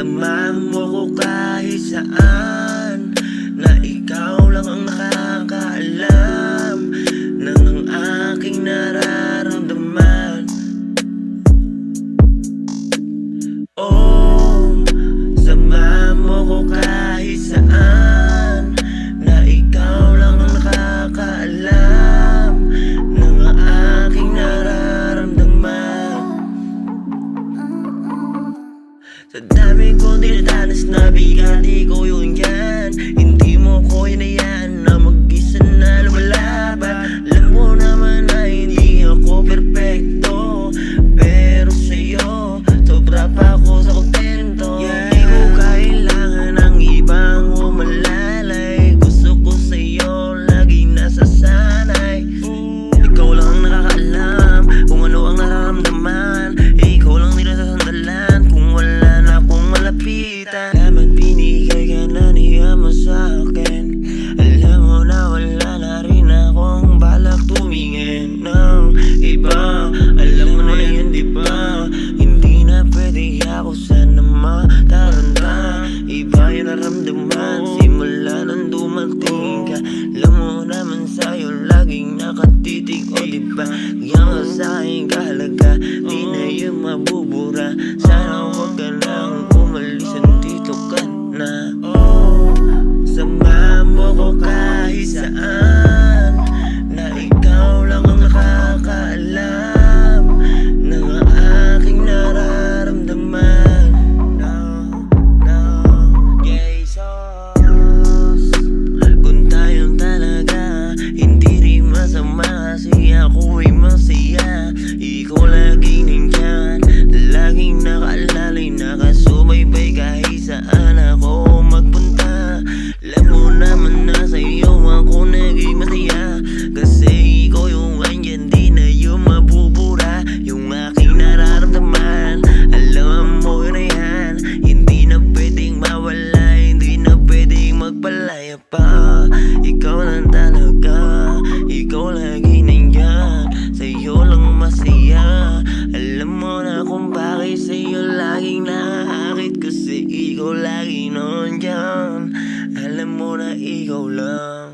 Samahan mo ko kahit saan, na ikaw lang ang nakakaalam ng ang aking nararamdaman. Oh, samahan mo ko kahit saan, na ikaw lang ang nakakaalam ng ang aking nararamdaman. Sa dami kong dinadanas na bigat, ikaw yun yan. Hindi mo ko hinayaan na mag-isa na lumalaban. Alam mo naman na hindi ako perfecto, pero sa'yo sobra pa ako sa kontento. Hindi ko kailangan ng ibang umalalay. Gusto ko sa'yo laging nasasanay. Ikaw lang ang nakakaalam kung ano ang nararamdaman. Ikaw lang din nasasandalan kung wala na akong malapitan. Dapat binigay ka na niya mo sa'kin. Alam mo na wala na rin akong balak tumingin ng iba. Alam mo na yan diba, hindi na pwede ako sana mataranta. Iba yung naramdaman simula nang dumating ka. Alam mo naman sa'yo laging nakatitig, o diba? Yan ka sa'king kahalaga, di na yung mabubura. Sana huwag ka lang umalis, nandito ka na. Oh, samahan mo ko kahit saan, na ikaw lang ang nakakaalam ng aking nararamdaman. Jesus, kung tayong talaga, hindi rin masama kasi ako ay masaya. Ikaw laging nandyan, laging nakaalalay, nakasubaybay kahit saan ako magpunta. Alam mo naman na sa'yo ako naging masaya, kasi ikaw yung andyan, di na yung mabubura. Yung aking nararamdaman, alam mo na yan, hindi na pwedeng mawala, hindi na pwedeng magpalaya pa. Ikaw lang talaga, ikaw lagi nandyan, sa'yo lang masaya. Alam mo na kung bakit sa'yo laging nakakakit, kasi ikaw lagi nandyan. Alam mo na ikaw lang.